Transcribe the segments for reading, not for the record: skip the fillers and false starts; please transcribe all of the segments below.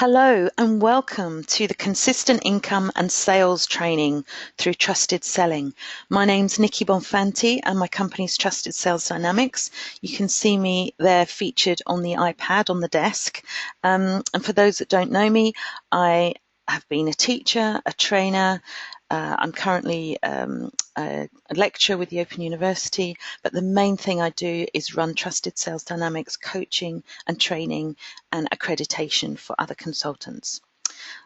Hello and welcome to the Consistent Income and Sales Training through Trusted Selling. My name's Nikki Bonfanti and my company's Trusted Sales Dynamics. You can see me there featured on the iPad on the desk. And for those that don't know me, I have been a teacher, a trainer. I'm currently a lecturer with the Open University, but the main thing I do is run Trusted Sales Dynamics coaching and training and accreditation for other consultants.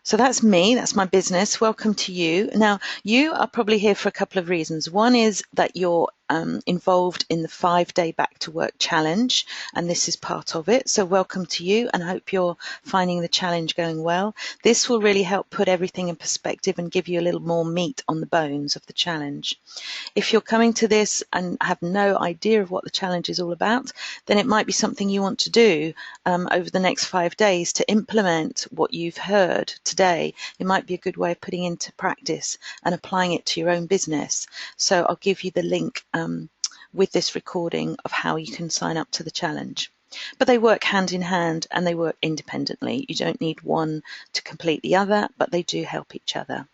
So that's me, that's my business. Welcome to you. Now, you are probably here for a couple of reasons. One is that you're involved in the 5-day back to work challenge, and this is part of it. So welcome to you, and I hope you're finding the challenge going well. This will really help put everything in perspective and give you a little more meat on the bones of the challenge. If you're coming to this and have no idea of what the challenge is all about, then it might be something you want to do over the next 5 days to implement what you've heard today. It might be a good way of putting into practice and applying it to your own business. So I'll give you the link with this recording of how you can sign up to the challenge. But they work hand in hand and they work independently. You don't need one to complete the other, but they do help each other.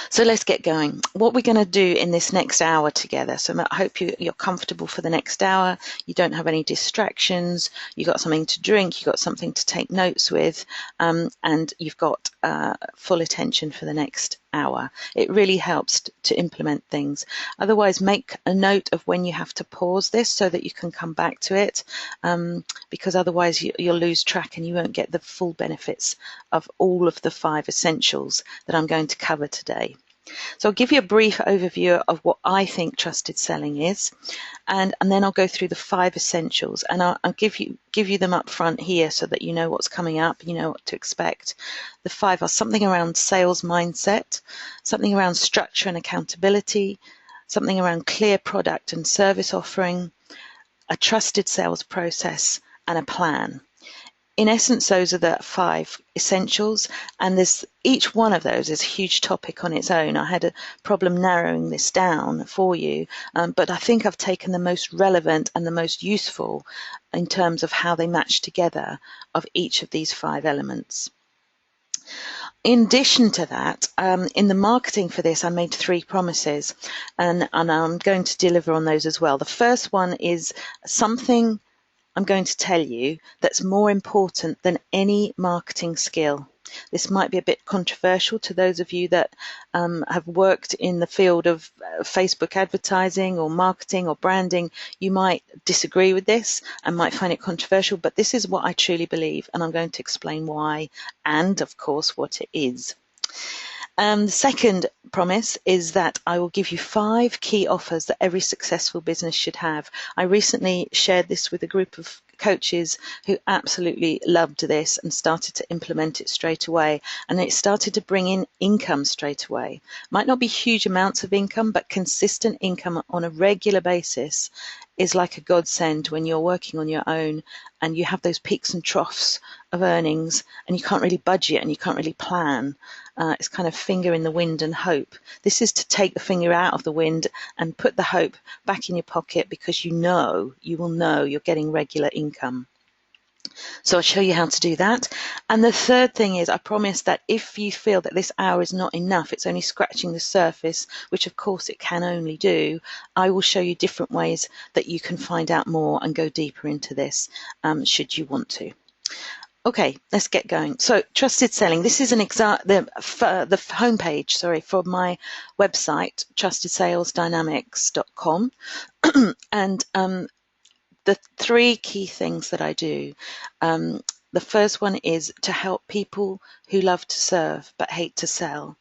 So let's get going. What we're going to do in this next hour together, so I hope you're comfortable for the next hour, you don't have any distractions, you've got something to drink, you've got something to take notes with, and you've got full attention for the next hour. It really helps to implement things. Otherwise, make a note of when you have to pause this so that you can come back to it, because otherwise you'll lose track and you won't get the full benefits of all of the 5 essentials that I'm going to cover today. So I'll give you a brief overview of what I think trusted selling is, and then I'll go through the 5 essentials, and I'll give you them up front here so that you know what's coming up, you know what to expect. The 5 are something around sales mindset, something around structure and accountability, something around clear product and service offering, a trusted sales process, and a plan. In essence, those are the 5 essentials, and each one of those is a huge topic on its own. I had a problem narrowing this down for you, but I think I've taken the most relevant and the most useful in terms of how they match together of each of these 5 elements. In addition to that, in the marketing for this, I made 3 promises, and I'm going to deliver on those as well. The first one is something I'm going to tell you that's more important than any marketing skill. This might be a bit controversial to those of you that have worked in the field of Facebook advertising or marketing or branding. You might disagree with this and might find it controversial, but this is what I truly believe, and I'm going to explain why and, of course, what it is. The second promise is that I will give you 5 key offers that every successful business should have. I recently shared this with a group of coaches who absolutely loved this and started to implement it straight away, and it started to bring in income straight away. Might not be huge amounts of income, but consistent income on a regular basis is like a godsend when you're working on your own and you have those peaks and troughs of earnings and you can't really budget and you can't really plan. It's kind of finger in the wind and hope. This is to take the finger out of the wind and put the hope back in your pocket, because you will know you're getting regular income. So I'll show you how to do that. And the third thing is, I promise that if you feel that this hour is not enough, it's only scratching the surface, which of course it can only do, I will show you different ways that you can find out more and go deeper into this, should you want to. Okay, let's get going. So, trusted selling. This is the homepage, for my website, trustedsalesdynamics.com, and the 3 key things that I do. The first one is to help people who love to serve but hate to sell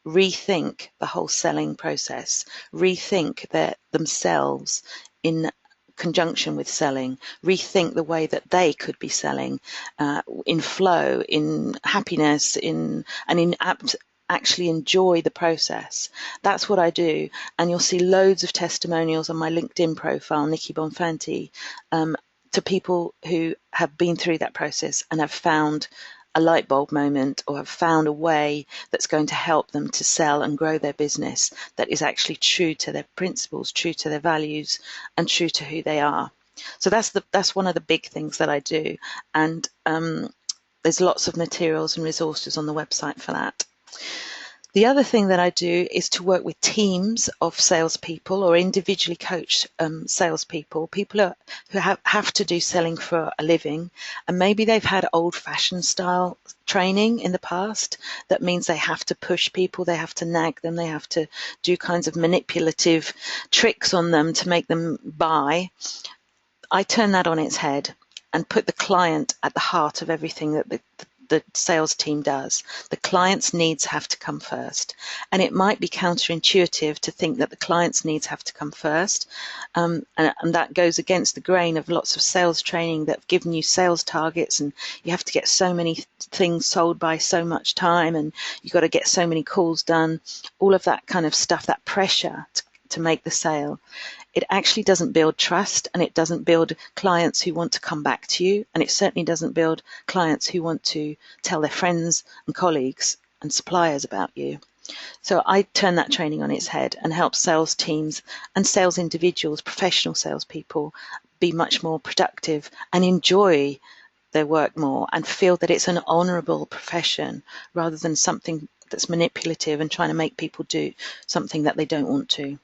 rethink the whole selling process, rethink themselves in conjunction with selling, rethink the way that they could be selling in flow, in happiness, actually enjoy the process. That's what I do, and you'll see loads of testimonials on my LinkedIn profile, Nikki Bonfanti, to people who have been through that process and have found a light bulb moment or have found a way that's going to help them to sell and grow their business that is actually true to their principles, true to their values, and true to who they are. So that's one of the big things that I do. And there's lots of materials and resources on the website for that. The other thing that I do is to work with teams of salespeople or individually coach salespeople, people who have to do selling for a living, and maybe they've had old-fashioned style training in the past. That means they have to push people, they have to nag them, they have to do kinds of manipulative tricks on them to make them buy. I turn that on its head and put the client at the heart of everything that the sales team does. The client's needs have to come first. And it might be counterintuitive to think that the client's needs have to come first. And that goes against the grain of lots of sales training that have given you sales targets, and you have to get so many things sold by so much time, and you've got to get so many calls done, all of that kind of stuff, that pressure to make the sale. It actually doesn't build trust, and it doesn't build clients who want to come back to you, and it certainly doesn't build clients who want to tell their friends and colleagues and suppliers about you. So I turn that training on its head and help sales teams and sales individuals, professional salespeople, be much more productive and enjoy their work more and feel that it's an honourable profession rather than something that's manipulative and trying to make people do something that they don't want to.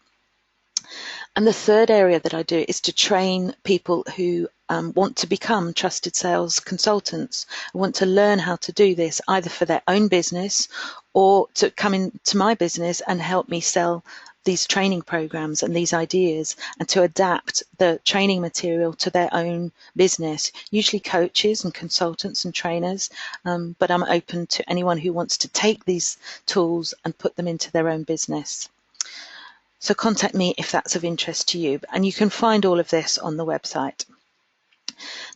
And the third area that I do is to train people who want to become trusted sales consultants, want to learn how to do this either for their own business or to come into my business and help me sell these training programs and these ideas, and to adapt the training material to their own business, usually coaches and consultants and trainers, but I'm open to anyone who wants to take these tools and put them into their own business. So contact me if that's of interest to you, and you can find all of this on the website.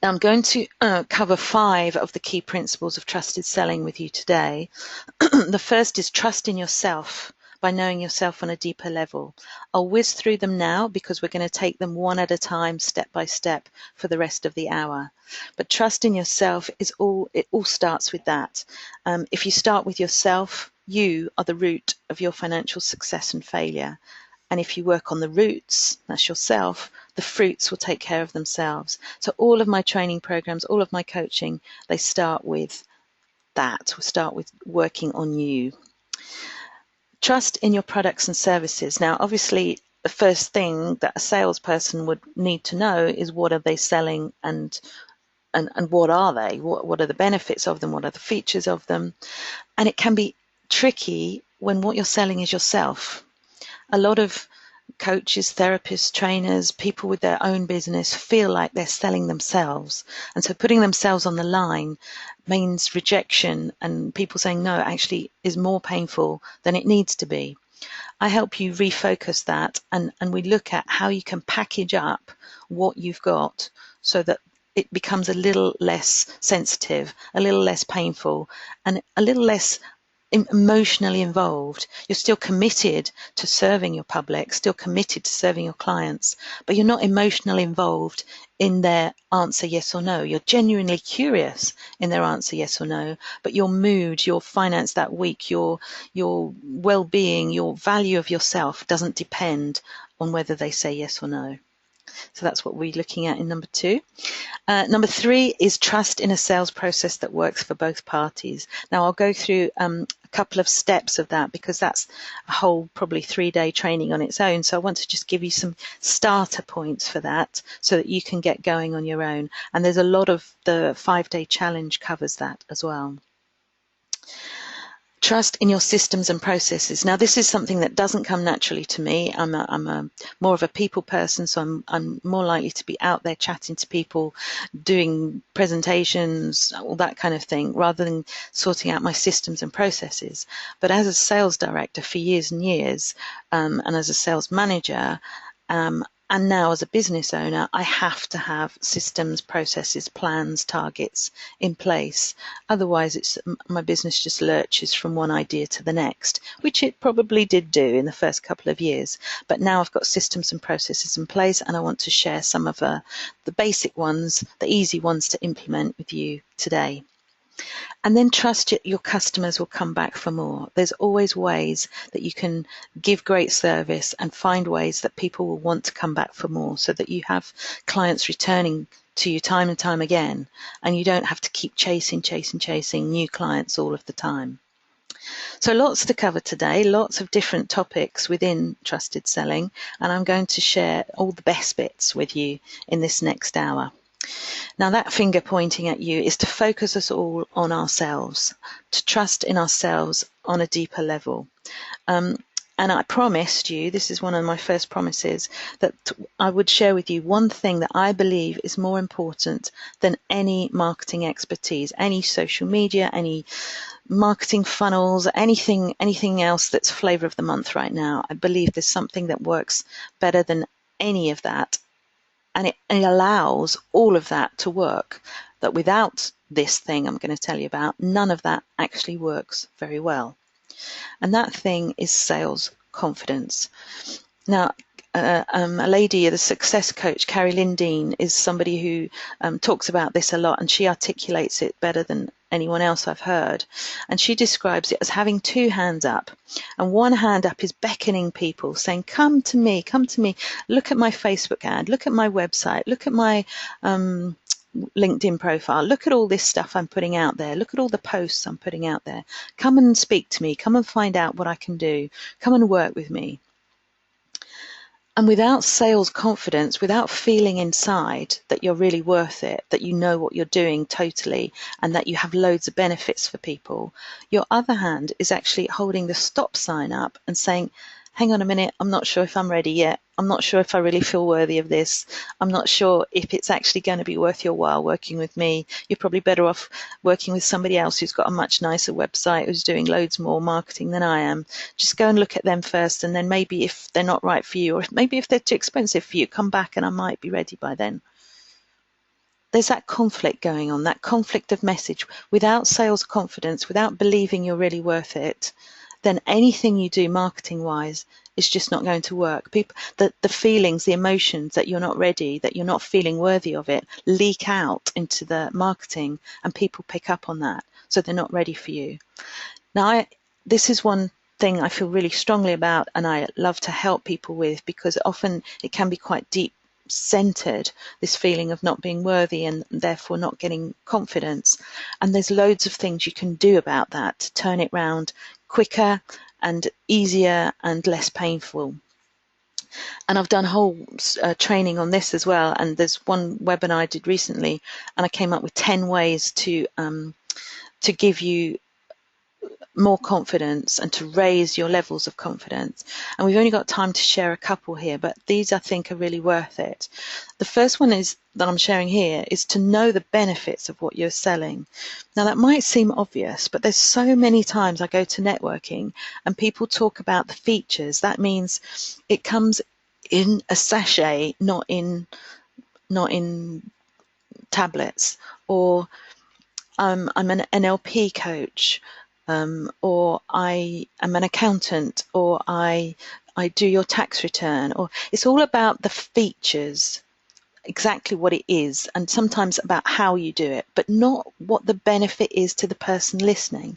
Now I'm going to cover 5 of the key principles of trusted selling with you today. The first is trust in yourself by knowing yourself on a deeper level. I'll whiz through them now because we're going to take them one at a time, step by step, for the rest of the hour. But trust in yourself it all starts with that. If you start with yourself, you are the root of your financial success and failure. And if you work on the roots, that's yourself, the fruits will take care of themselves. So all of my training programs, all of my coaching, they start with that. We start with working on you. Trust in your products and services. Now, obviously, the first thing that a salesperson would need to know is what are they selling and what are they? What are the benefits of them? What are the features of them? And it can be tricky when what you're selling is yourself. A lot of coaches, therapists, trainers, people with their own business feel like they're selling themselves. And so putting themselves on the line means rejection, and people saying no actually is more painful than it needs to be. I help you refocus that, and we look at how you can package up what you've got so that it becomes a little less sensitive, a little less painful, and a little less emotionally involved. You're still committed to serving your public, still committed to serving your clients, but you're not emotionally involved in their answer yes or no. You're genuinely curious in their answer yes or no, but your mood, your finance that week, your well-being, your value of yourself doesn't depend on whether they say yes or no. So that's what we're looking at in number 2. Number 3 is trust in a sales process that works for both parties. Now I'll go through a couple of steps of that because that's a whole probably 3-day training on its own. So I want to just give you some starter points for that so that you can get going on your own. And there's a lot of the 5-day challenge covers that as well. Trust in your systems and processes. Now, this is something that doesn't come naturally to me. I'm more of a people person, so I'm more likely to be out there chatting to people, doing presentations, all that kind of thing, rather than sorting out my systems and processes. But as a sales director for years and years, and as a sales manager, and now as a business owner, I have to have systems, processes, plans, targets in place. Otherwise, my business just lurches from one idea to the next, which it probably did do in the first couple of years. But now I've got systems and processes in place, and I want to share some of the basic ones, the easy ones to implement with you today. And then trust your customers will come back for more. There's always ways that you can give great service and find ways that people will want to come back for more so that you have clients returning to you time and time again, and you don't have to keep chasing new clients all of the time. So lots to cover today, lots of different topics within trusted selling, and I'm going to share all the best bits with you in this next hour. Now, that finger pointing at you is to focus us all on ourselves, to trust in ourselves on a deeper level. And I promised you, this is one of my first promises, that I would share with you one thing that I believe is more important than any marketing expertise, any social media, any marketing funnels, anything else that's flavor of the month right now. I believe there's something that works better than any of that. And it allows all of that to work, that without this thing I'm going to tell you about, none of that actually works very well. And that thing is sales confidence. Now, a lady, the success coach, Carrie Lindeen, is somebody who talks about this a lot, and she articulates it better than anyone else I've heard. And she describes it as having two hands up. And one hand up is beckoning people, saying, come to me, look at my Facebook ad, look at my website, look at my LinkedIn profile, look at all this stuff I'm putting out there, look at all the posts I'm putting out there, come and speak to me, come and find out what I can do, come and work with me. And without sales confidence, without feeling inside that you're really worth it, that you know what you're doing totally, and that you have loads of benefits for people, your other hand is actually holding the stop sign up and saying, hang on a minute, I'm not sure if I'm ready yet. I'm not sure if I really feel worthy of this. I'm not sure if it's actually going to be worth your while working with me. You're probably better off working with somebody else who's got a much nicer website, who's doing loads more marketing than I am. Just go and look at them first, and then maybe if they're not right for you, or maybe if they're too expensive for you, come back and I might be ready by then. There's that conflict going on, that conflict of message. Without sales confidence, without believing you're really worth it, then anything you do marketing-wise is just not going to work. People, the feelings, the emotions that you're not ready, that you're not feeling worthy of it, leak out into the marketing, and people pick up on that, so they're not ready for you. Now, this is one thing I feel really strongly about, and I love to help people with, because often it can be quite deep centered, this feeling of not being worthy and therefore not getting confidence. And there's loads of things you can do about that to turn it round quicker and easier and less painful. And I've done whole training on this as well. And there's one webinar I did recently, and I came up with 10 ways to give you more confidence and to raise your levels of confidence. And we've only got time to share a couple here, but these I think are really worth it. The first one is that I'm sharing here is to know the benefits of what you're selling. Now that might seem obvious, but there's so many times I go to networking and people talk about the features. That means it comes in a sachet, not in tablets. Or I'm an NLP coach. Or I am an accountant, or I do your tax return, or it's all about the features, exactly what it is, and sometimes about how you do it, but not what the benefit is to the person listening.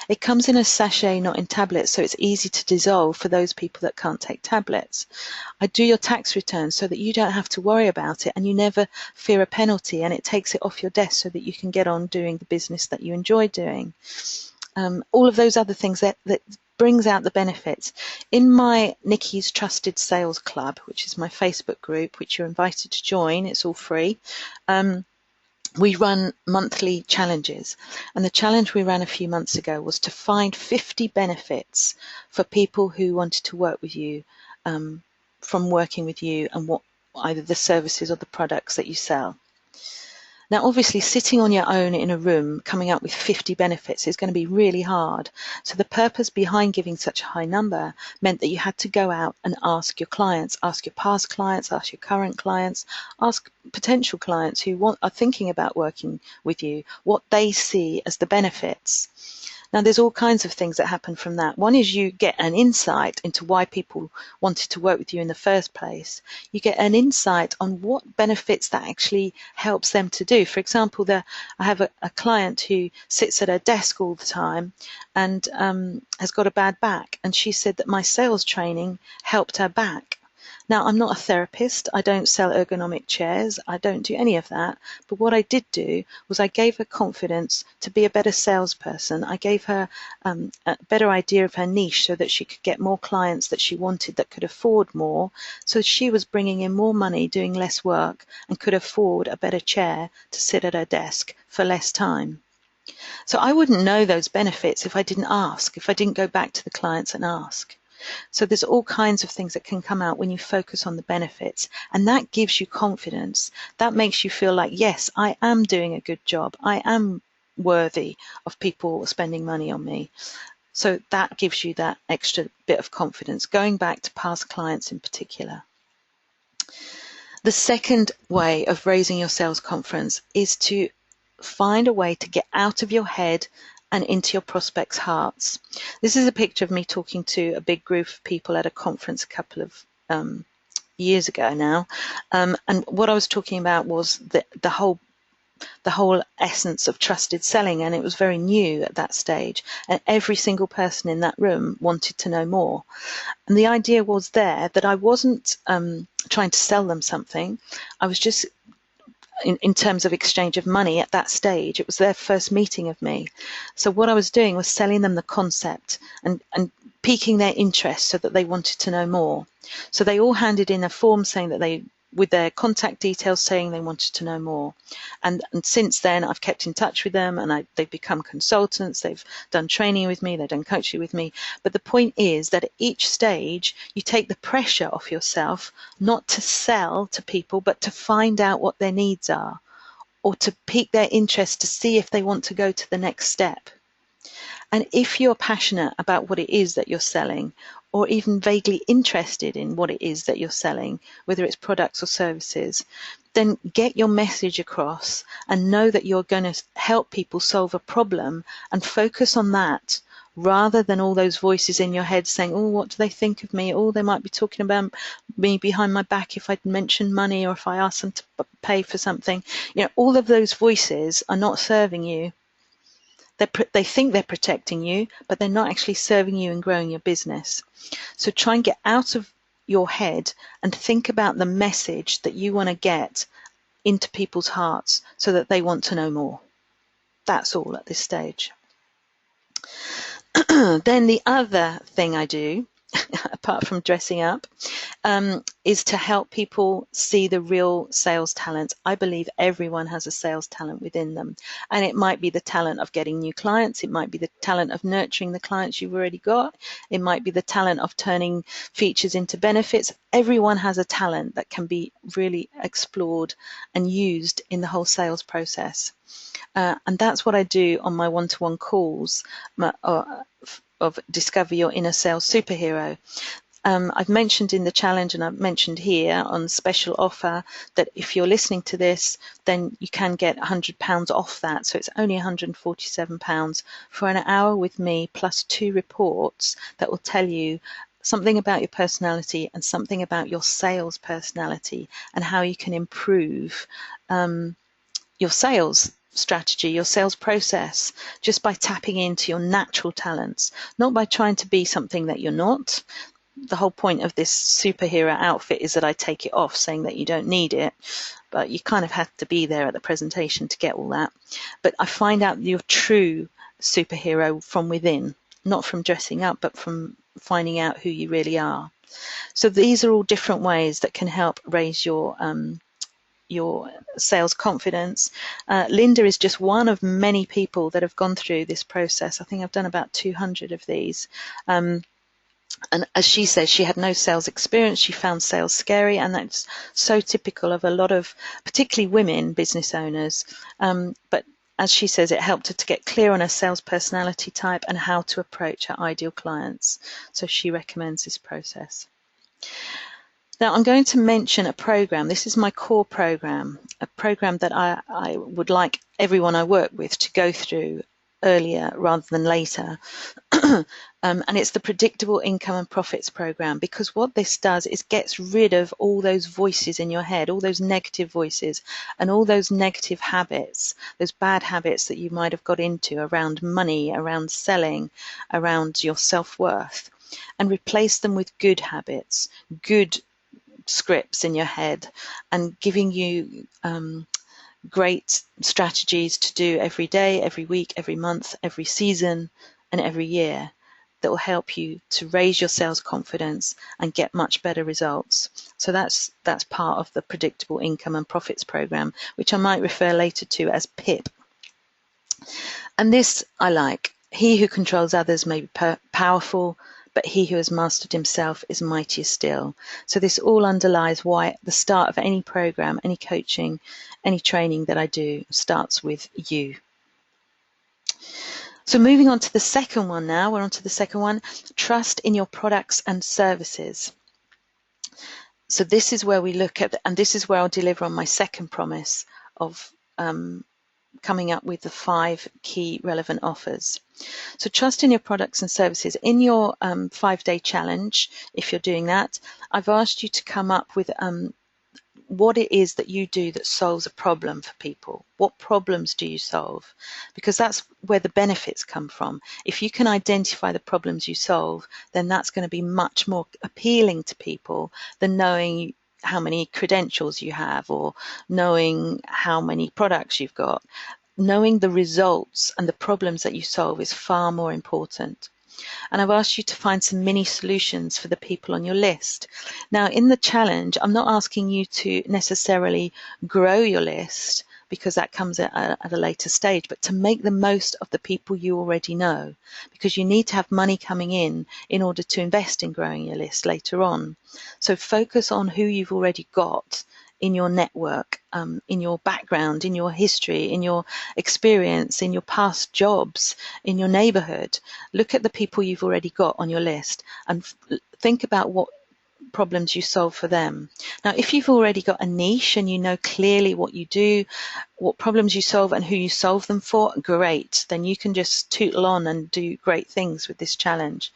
It comes in a sachet, not in tablets, so it's easy to dissolve for those people that can't take tablets. I do your tax return so that you don't have to worry about it, and you never fear a penalty, and it takes it off your desk so that you can get on doing the business that you enjoy doing. All of those other things that brings out the benefits. In my Nikki's Trusted Sales Club, which is my Facebook group, which you're invited to join, it's all free, we run monthly challenges. And the challenge we ran a few months ago was to find 50 benefits for people who wanted to work with you, from working with you and what either the services or the products that you sell. Now, obviously, sitting on your own in a room, coming up with 50 benefits is going to be really hard. So the purpose behind giving such a high number meant that you had to go out and ask your clients, ask your past clients, ask your current clients, ask potential clients who are thinking about working with you, what they see as the benefits. Now, there's all kinds of things that happen from that. One is you get an insight into why people wanted to work with you in the first place. You get an insight on what benefits that actually helps them to do. For example, I have a client who sits at her desk all the time and has got a bad back. And she said that my sales training helped her back. Now, I'm not a therapist. I don't sell ergonomic chairs. I don't do any of that. But what I did do was I gave her confidence to be a better salesperson. I gave her a better idea of her niche so that she could get more clients that she wanted that could afford more. So she was bringing in more money, doing less work, and could afford a better chair to sit at her desk for less time. So I wouldn't know those benefits if I didn't ask, if I didn't go back to the clients and ask. So there's all kinds of things that can come out when you focus on the benefits, and that gives you confidence. That makes you feel like, yes, I am doing a good job. I am worthy of people spending money on me. So that gives you that extra bit of confidence, going back to past clients in particular. The second way of raising your sales confidence is to find a way to get out of your head and into your prospects' hearts. This is a picture of me talking to a big group of people at a conference a couple of years ago now. And what I was talking about was the whole essence of trusted selling, and it was very new at that stage, and every single person in that room wanted to know more. And the idea was there that I wasn't trying to sell them something. I was just in terms of exchange of money at that stage. It was their first meeting of me. So what I was doing was selling them the concept and piquing their interest so that they wanted to know more. So they all handed in a form saying that they, with their contact details, saying they wanted to know more. And since then, I've kept in touch with them, and they've become consultants. They've done training with me. They've done coaching with me. But the point is that at each stage, you take the pressure off yourself, not to sell to people, but to find out what their needs are, or to pique their interest to see if they want to go to the next step. And if you're passionate about what it is that you're selling, or even vaguely interested in what it is that you're selling, whether it's products or services, then get your message across and know that you're going to help people solve a problem, and focus on that rather than all those voices in your head saying, oh, what do they think of me? Oh, they might be talking about me behind my back if I mention money, or if I ask them to pay for something. You know, all of those voices are not serving you. They think they're protecting you, but they're not actually serving you and growing your business. So try and get out of your head and think about the message that you want to get into people's hearts so that they want to know more. That's all at this stage. Then the other thing I do, apart from dressing up, is to help people see the real sales talent. I believe everyone has a sales talent within them, and it might be the talent of getting new clients. It might be the talent of nurturing the clients you've already got. It might be the talent of turning features into benefits. Everyone has a talent that can be really explored and used in the whole sales process. And that's what I do on my one-to-one calls of Discover Your Inner Sales Superhero. I've mentioned in the challenge, and I've mentioned here on special offer, that if you're listening to this, then you can get £100 off that. So it's only £147 for an hour with me, plus 2 reports that will tell you something about your personality and something about your sales personality, and how you can improve your sales strategy, your sales process, just by tapping into your natural talents, not by trying to be something that you're not. The whole point of this superhero outfit is that I take it off, saying that you don't need it, but you kind of have to be there at the presentation to get all that. But I find out your true superhero from within, not from dressing up, but from finding out who you really are. So these are all different ways that can help raise your sales confidence. Linda is just one of many people that have gone through this process. I think I've done about 200 of these. And as she says, she had no sales experience. She found sales scary, and that's so typical of a lot of, particularly women business owners. But as she says, it helped her to get clear on her sales personality type and how to approach her ideal clients. So she recommends this process. Now, I'm going to mention a program. This is my core program, a program that I would like everyone I work with to go through earlier rather than later. And it's the Predictable Income and Profits program, because what this does is gets rid of all those voices in your head, all those negative voices and all those negative habits, those bad habits that you might have got into around money, around selling, around your self-worth, and replace them with good habits, good scripts in your head and giving you great strategies to do every day, every week, every month, every season, and every year that will help you to raise your sales confidence and get much better results. So that's part of the Predictable Income and Profits program, which I might refer later to as PIP. And this I like. He who controls others may be powerful, but he who has mastered himself is mightier still. So this all underlies why at the start of any program, any coaching, any training that I do starts with you. So moving on to the second one now, we're on to the second one, trust in your products and services. So this is where we look at, and this is where I'll deliver on my second promise of coming up with the 5 key relevant offers. So trust in your products and services. In your 5-day challenge, if you're doing that, I've asked you to come up with what it is that you do that solves a problem for people. What problems do you solve? Because that's where the benefits come from. If you can identify the problems you solve, then that's going to be much more appealing to people than knowing how many credentials you have or knowing how many products you've got. Knowing the results and the problems that you solve is far more important. And I've asked you to find some mini solutions for the people on your list. Now, in the challenge, I'm not asking you to necessarily grow your list because that comes at a later stage, but to make the most of the people you already know, because you need to have money coming in order to invest in growing your list later on. So focus on who you've already got in your network, in your background, in your history, in your experience, in your past jobs, in your neighborhood. Look at the people you've already got on your list and think about what problems you solve for them. Now, if you've already got a niche and you know clearly what you do, what problems you solve and who you solve them for, great. Then you can just tootle on and do great things with this challenge.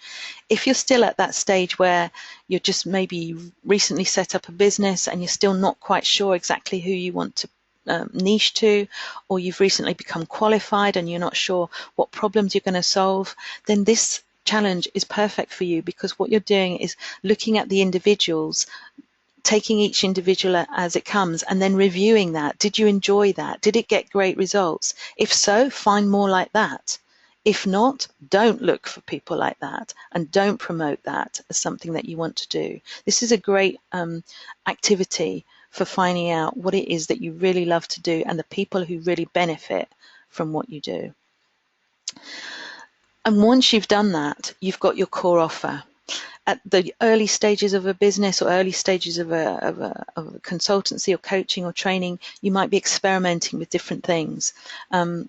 If you're still at that stage where you're just maybe recently set up a business and you're still not quite sure exactly who you want to niche to, or you've recently become qualified and you're not sure what problems you're going to solve, then this challenge is perfect for you, because what you're doing is looking at the individuals, taking each individual as it comes and then reviewing that. Did you enjoy that? Did it get great results? If so, find more like that. If not, don't look for people like that and don't promote that as something that you want to do. This is a great activity for finding out what it is that you really love to do and the people who really benefit from what you do. And once you've done that, you've got your core offer. At the early stages of a business or early stages of a consultancy or coaching or training, you might be experimenting with different things. And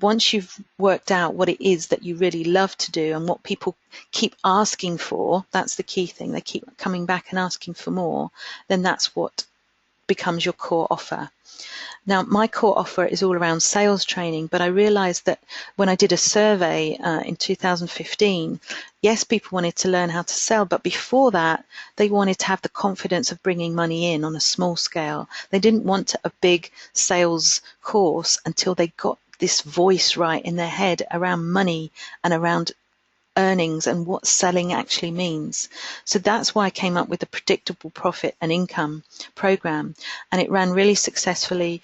once you've worked out what it is that you really love to do and what people keep asking for, that's the key thing, they keep coming back and asking for more, then that's what becomes your core offer. Now, my core offer is all around sales training, but I realized that when I did a survey in 2015, yes, people wanted to learn how to sell, but before that, they wanted to have the confidence of bringing money in on a small scale. They didn't want a big sales course until they got this voice right in their head around money and around earnings and what selling actually means. So that's why I came up with the Predictable Profit and Income program, and it ran really successfully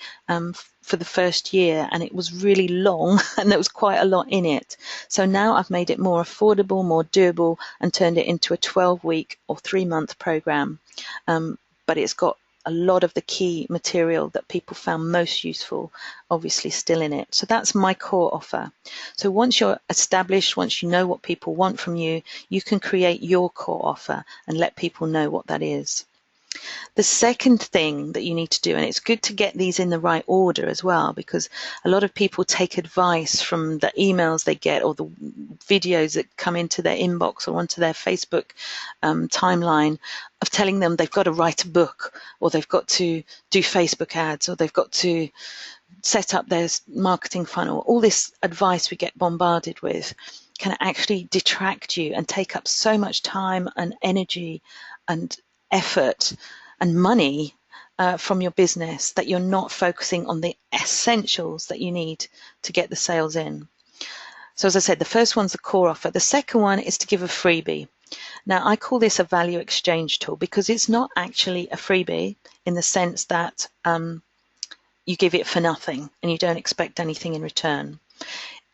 for the first year, and it was really long and there was quite a lot in it. So now I've made it more affordable, more doable, and turned it into a 12-week or 3-month program, but it's got a lot of the key material that people found most useful obviously still in it. So that's my core offer. So once you're established, once you know what people want from you, you can create your core offer and let people know what that is. The second thing that you need to do, and it's good to get these in the right order as well, because a lot of people take advice from the emails they get or the videos that come into their inbox or onto their Facebook timeline of telling them they've got to write a book, or they've got to do Facebook ads, or they've got to set up their marketing funnel. All this advice we get bombarded with can actually detract you and take up so much time and energy and effort and money from your business that you're not focusing on the essentials that you need to get the sales in. So as I said, the first one's the core offer. The second one is to give a freebie. Now, I call this a value exchange tool because it's not actually a freebie in the sense that you give it for nothing and you don't expect anything in return.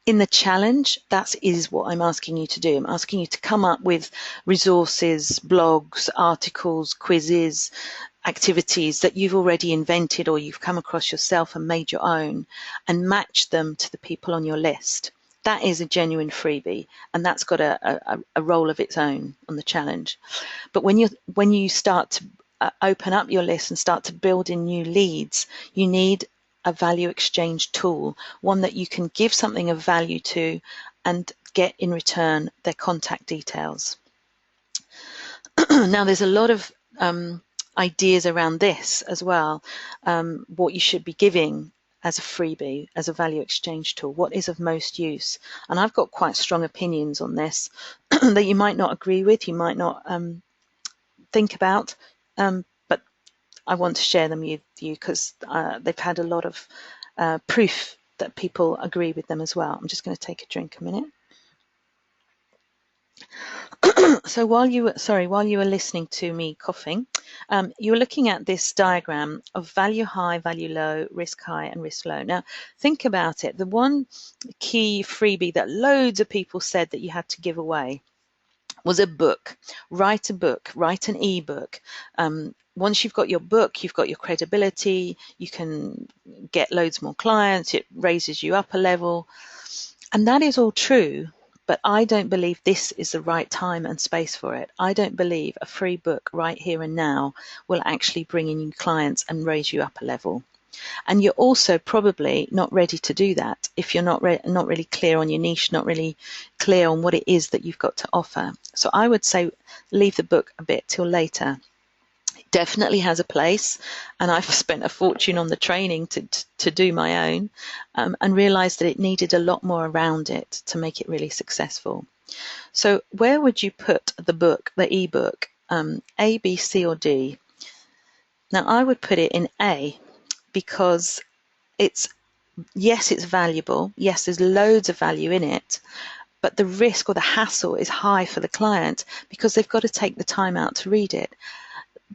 In the challenge, that is what I'm asking you to do. I'm asking you to come up with resources, blogs, articles, quizzes, activities that you've already invented or you've come across yourself and made your own, and match them to the people on your list. That is a genuine freebie, and that's got a role of its own on the challenge. But when you start to open up your list and start to build in new leads, you need a value exchange tool, one that you can give something of value to and get in return their contact details. Now, there's a lot of ideas around this as well, what you should be giving as a freebie, as a value exchange tool, what is of most use. And I've got quite strong opinions on this that you might not agree with, you might not think about, but I want to share them with you because they've had a lot of proof that people agree with them as well. I'm just going to take a drink a minute. So while you were listening to me coughing, you were looking at this diagram of value high, value low, risk high, and risk low. Now, think about it. The one key freebie that loads of people said that you had to give away was a book. Write a book, write an ebook. Once you've got your book, you've got your credibility, you can get loads more clients, it raises you up a level. And that is all true. But I don't believe this is the right time and space for it. I don't believe a free book right here and now will actually bring in you clients and raise you up a level. And you're also probably not ready to do that if you're not really clear on your niche, not really clear on what it is that you've got to offer. So I would say leave the book a bit till later. It definitely has a place, and I've spent a fortune on the training to do my own, and realized that it needed a lot more around it to make it really successful. So where would you put the book, the ebook, A, B, C, or D? Now I would put it in A, because it's valuable. Yes, there's loads of value in it, but the risk or the hassle is high for the client because they've got to take the time out to read it.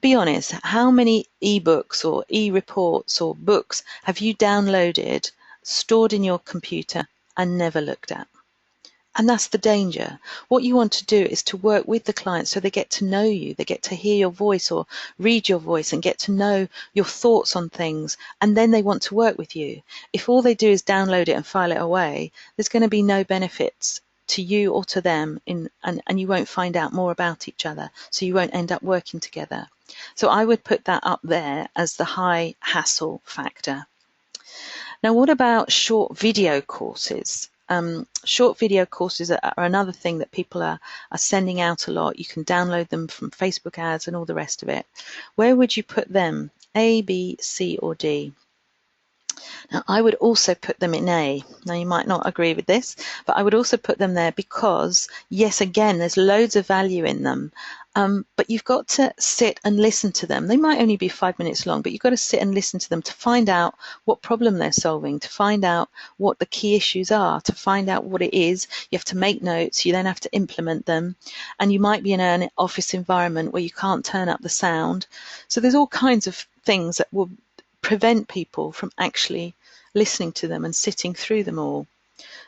Be honest, how many ebooks or e-reports or books have you downloaded, stored in your computer, and never looked at? And that's the danger. What you want to do is to work with the client so they get to know you, they get to hear your voice or read your voice and get to know your thoughts on things, and then they want to work with you. If all they do is download it and file it away, there's going to be no benefits to you or to them, and you won't find out more about each other, so you won't end up working together. So I would put that up there as the high hassle factor. Now, what about short video courses? Short video courses are another thing that people are sending out a lot. You can download them from Facebook ads and all the rest of it. Where would you put them? A, B, C, or D? Now, I would also put them in A. Now, you might not agree with this, but I would also put them there because, yes, again, there's loads of value in them. But you've got to sit and listen to them. They might only be 5 minutes long, but you've got to sit and listen to them to find out what problem they're solving, to find out what the key issues are, to find out what it is. You have to make notes. You then have to implement them. And you might be in an office environment where you can't turn up the sound. So there's all kinds of things that will prevent people from actually listening to them and sitting through them all.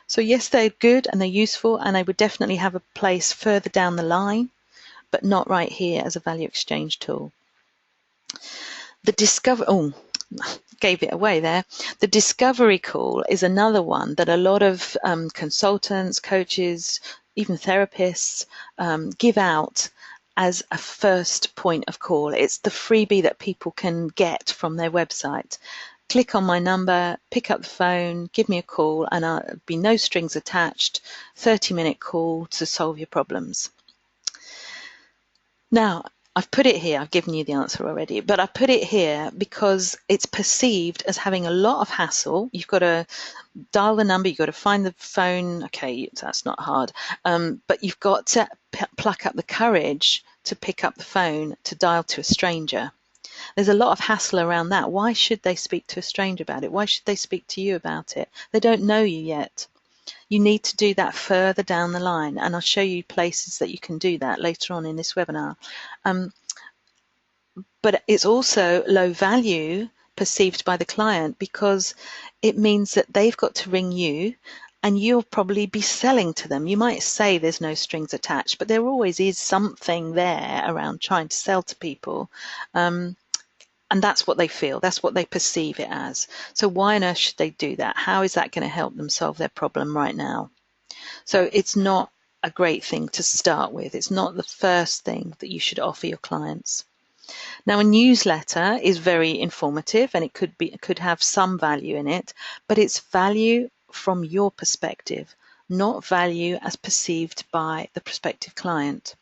So yes, they're good and they're useful, and they would definitely have a place further down the line, but not right here as a value exchange tool. Gave it away there. The discovery call is another one that a lot of consultants, coaches, even therapists give out as a first point of call. It's the freebie that people can get from their website. Click on my number, pick up the phone, give me a call, and I'll be no strings attached, 30-minute call to solve your problems. Now, I've put it here, I've given you the answer already, but I put it here because it's perceived as having a lot of hassle. You've got to dial the number, you've got to find the phone. Okay, that's not hard, but you've got to pluck up the courage to pick up the phone to dial to a stranger. There's a lot of hassle around that. Why should they speak to a stranger about it? Why should they speak to you about it? They don't know you yet. you need to do that further down the line, and I'll show you places that you can do that later on in this webinar. But it's also low value perceived by the client because it means that they've got to ring you and you'll probably be selling to them. You might say there's no strings attached, but there always is something there around trying to sell to people. And that's what they feel, that's what they perceive it as. So why on earth should they do that? How is that going to help them solve their problem right now? So it's not a great thing to start with. It's not the first thing that you should offer your clients. Now, a newsletter is very informative and it could have some value in it, but it's value from your perspective, not value as perceived by the prospective client.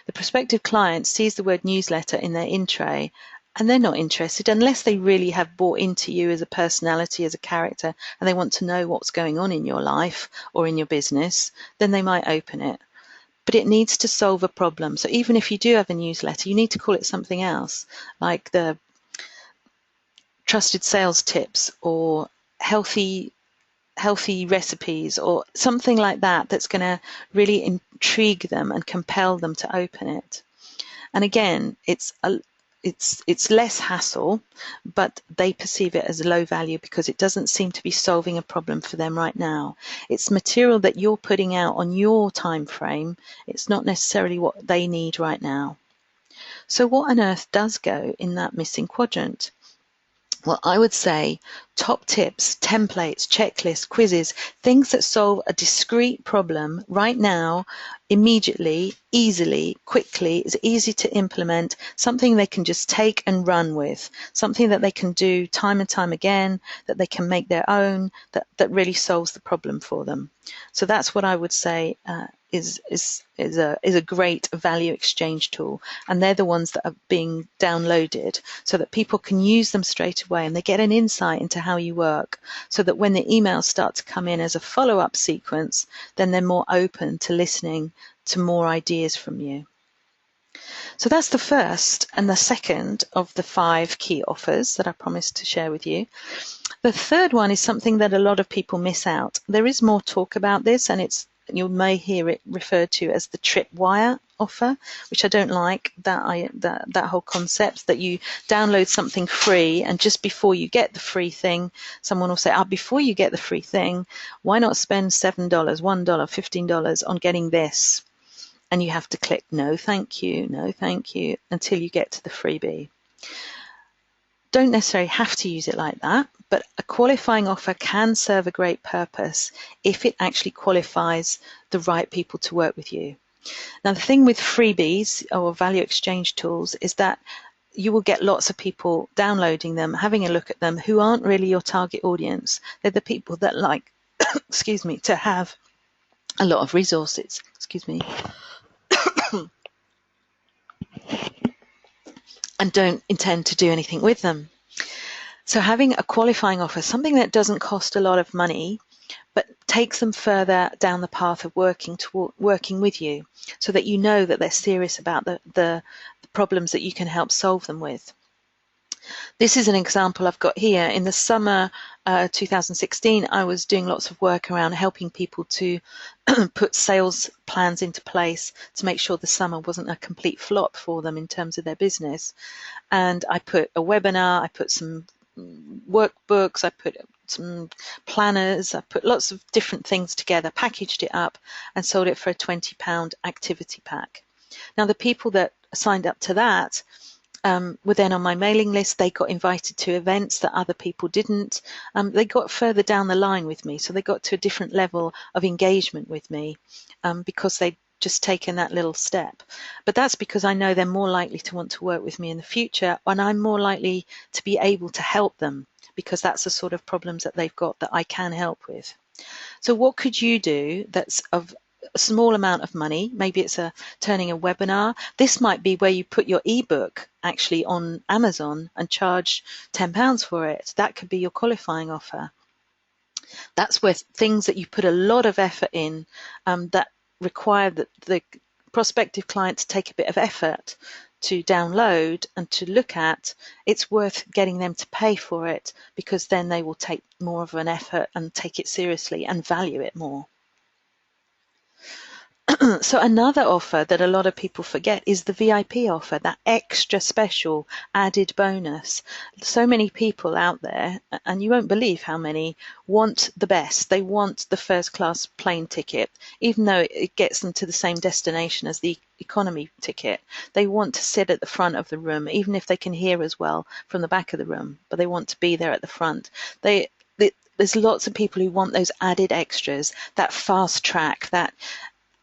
The prospective client sees the word newsletter in their in tray and they're not interested unless they really have bought into you as a personality, as a character, and they want to know what's going on in your life or in your business, then they might open it. But it needs to solve a problem. So even if you do have a newsletter, you need to call it something else, like the trusted sales tips or healthy recipes or something like that that's going to really intrigue them and compel them to open it. And again, it's less hassle, but they perceive it as low value because it doesn't seem to be solving a problem for them right now. It's material that you're putting out on your time frame. It's not necessarily what they need right now. So what on earth does go in that missing quadrant? Well, I would say top tips, templates, checklists, quizzes, things that solve a discrete problem right now, immediately, easily, quickly, is easy to implement, something they can just take and run with, something that they can do time and time again, that they can make their own, that really solves the problem for them. So that's what I would say is a great value exchange tool, and they're the ones that are being downloaded so that people can use them straight away and they get an insight into how you work, so that when the emails start to come in as a follow-up sequence, then they're more open to listening to more ideas from you. So that's the first and the second of the 5 key offers that I promised to share with you. The third one is something that a lot of people miss out. There is more talk about this, and you may hear it referred to as the tripwire offer, which I don't like, that whole concept that you download something free and just before you get the free thing, someone will say, before you get the free thing, why not spend $7, $1, $15 on getting this? And you have to click no thank you, no thank you, until you get to the freebie. Don't necessarily have to use it like that, but a qualifying offer can serve a great purpose if it actually qualifies the right people to work with you. Now, the thing with freebies or value exchange tools is that you will get lots of people downloading them, having a look at them, who aren't really your target audience. They're the people that like, excuse me, to have a lot of resources, excuse me, and don't intend to do anything with them. So having a qualifying offer, something that doesn't cost a lot of money, but takes them further down the path of working with you, so that you know that they're serious about the problems that you can help solve them with. This is an example I've got here. In the summer 2016, I was doing lots of work around helping people to put sales plans into place to make sure the summer wasn't a complete flop for them in terms of their business. And I put a webinar, I put some workbooks, I put some planners, I put lots of different things together, packaged it up and sold it for a £20 activity pack. Now, the people that signed up to that were then on my mailing list. They got invited to events that other people didn't. They got further down the line with me, so they got to a different level of engagement with me because they'd just taken that little step. But that's because I know they're more likely to want to work with me in the future, and I'm more likely to be able to help them because that's the sort of problems that they've got that I can help with. So what could you do that's of a small amount of money? Maybe it's turning a webinar. This might be where you put your ebook actually on Amazon and charge £10 for it. That could be your qualifying offer. That's where things that you put a lot of effort in that require the prospective client to take a bit of effort to download and to look at, it's worth getting them to pay for it, because then they will take more of an effort and take it seriously and value it more. So another offer that a lot of people forget is the VIP offer, that extra special added bonus. So many people out there, and you won't believe how many, want the best. They want the first class plane ticket, even though it gets them to the same destination as the economy ticket. They want to sit at the front of the room, even if they can hear as well from the back of the room, but they want to be there at the front. There's lots of people who want those added extras, that fast track, that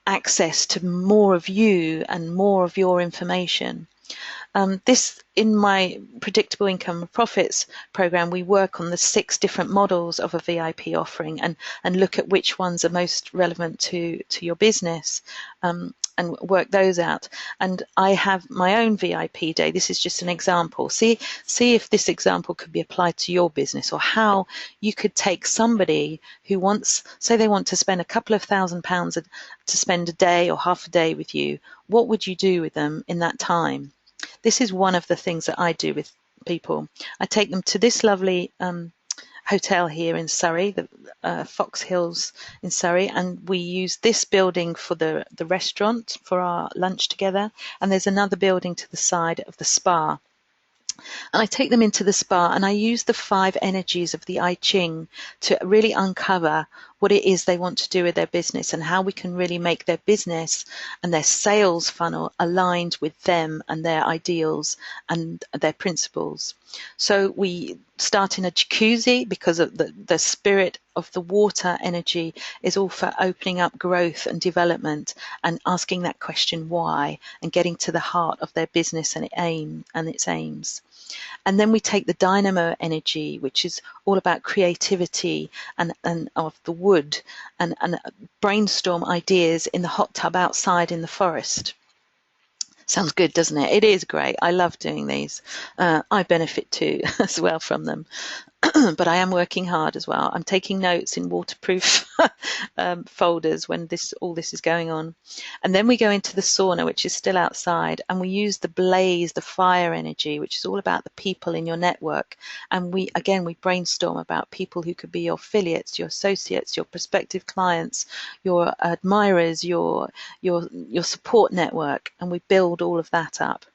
access to more of you and more of your information. This, in my Predictable Income and Profits program, we work on the 6 different models of a VIP offering and look at which ones are most relevant to your business, and work those out. And I have my own VIP day. This is just an example. See if this example could be applied to your business, or how you could take somebody who wants, say they want to spend a couple of £1,000 to spend a day or half a day with you. What would you do with them in that time? This is one of the things that I do with people. I take them to this lovely hotel here in Surrey, the Fox Hills in Surrey, and we use this building for the restaurant for our lunch together, and there's another building to the side of the spa. And I take them into the spa and I use the 5 energies of the I Ching to really uncover what it is they want to do with their business, and how we can really make their business and their sales funnel aligned with them and their ideals and their principles. So we start in a jacuzzi, because of the spirit of the water energy is all for opening up growth and development, and asking that question why, and getting to the heart of their business and its aims. And then we take the dynamo energy, which is all about creativity and of the wood, and brainstorm ideas in the hot tub outside in the forest. Sounds good, doesn't it? It is great. I love doing these. I benefit too as well from them. But I am working hard as well. I'm taking notes in waterproof folders when all this is going on. And then we go into the sauna, which is still outside, and we use the blaze, the fire energy, which is all about the people in your network. And we brainstorm about people who could be your affiliates, your associates, your prospective clients, your admirers, your support network, and we build all of that up.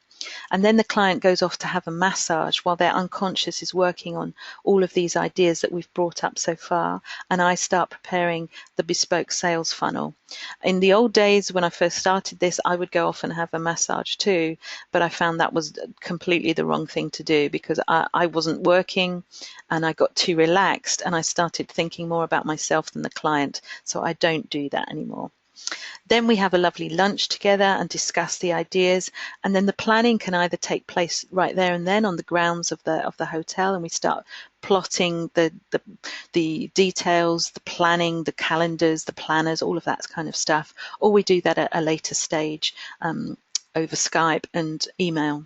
And then the client goes off to have a massage while their unconscious is working on all of these ideas that we've brought up so far. And I start preparing the bespoke sales funnel. In the old days, when I first started this, I would go off and have a massage too, but I found that was completely the wrong thing to do, because I wasn't working and I got too relaxed, and I started thinking more about myself than the client. So I don't do that anymore. Then we have a lovely lunch together and discuss the ideas, and then the planning can either take place right there and then on the grounds of the hotel, and we start plotting the details, the planning, the calendars, the planners, all of that kind of stuff, or we do that at a later stage over Skype and email.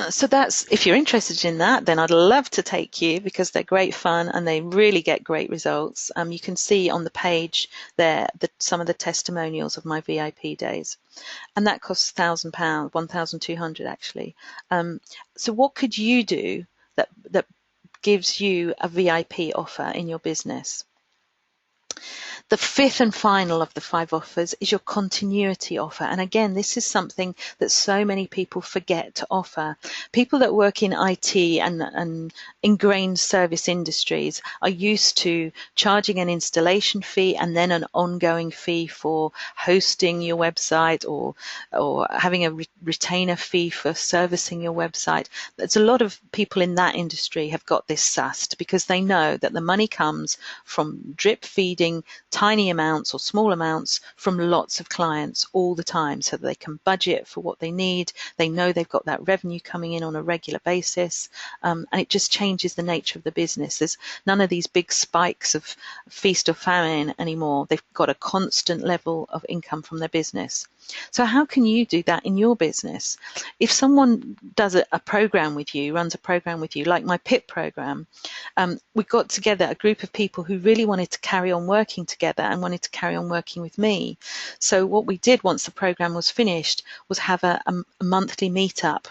So that's, if you're interested in that, then I'd love to take you, because they're great fun and they really get great results. You can see on the page there some of the testimonials of my VIP days, and that costs £1,000, 1,200 actually. So what could you do that gives you a VIP offer in your business? The 5th and final of the 5 offers is your continuity offer. And again, this is something that so many people forget to offer. People that work in IT and ingrained service industries are used to charging an installation fee and then an ongoing fee for hosting your website, or having a retainer fee for servicing your website. There's a lot of people in that industry have got this sussed, because they know that the money comes from drip feeding tiny amounts or small amounts from lots of clients all the time, so that they can budget for what they need. They know they've got that revenue coming in on a regular basis, and it just changes the nature of the business. There's none of these big spikes of feast or famine anymore. They've got a constant level of income from their business. So how can you do that in your business? If someone does a program with you, runs a program with you, like my PIP program, we got together a group of people who really wanted to carry on working together and wanted to carry on working with me. So what we did once the program was finished was have a monthly meetup.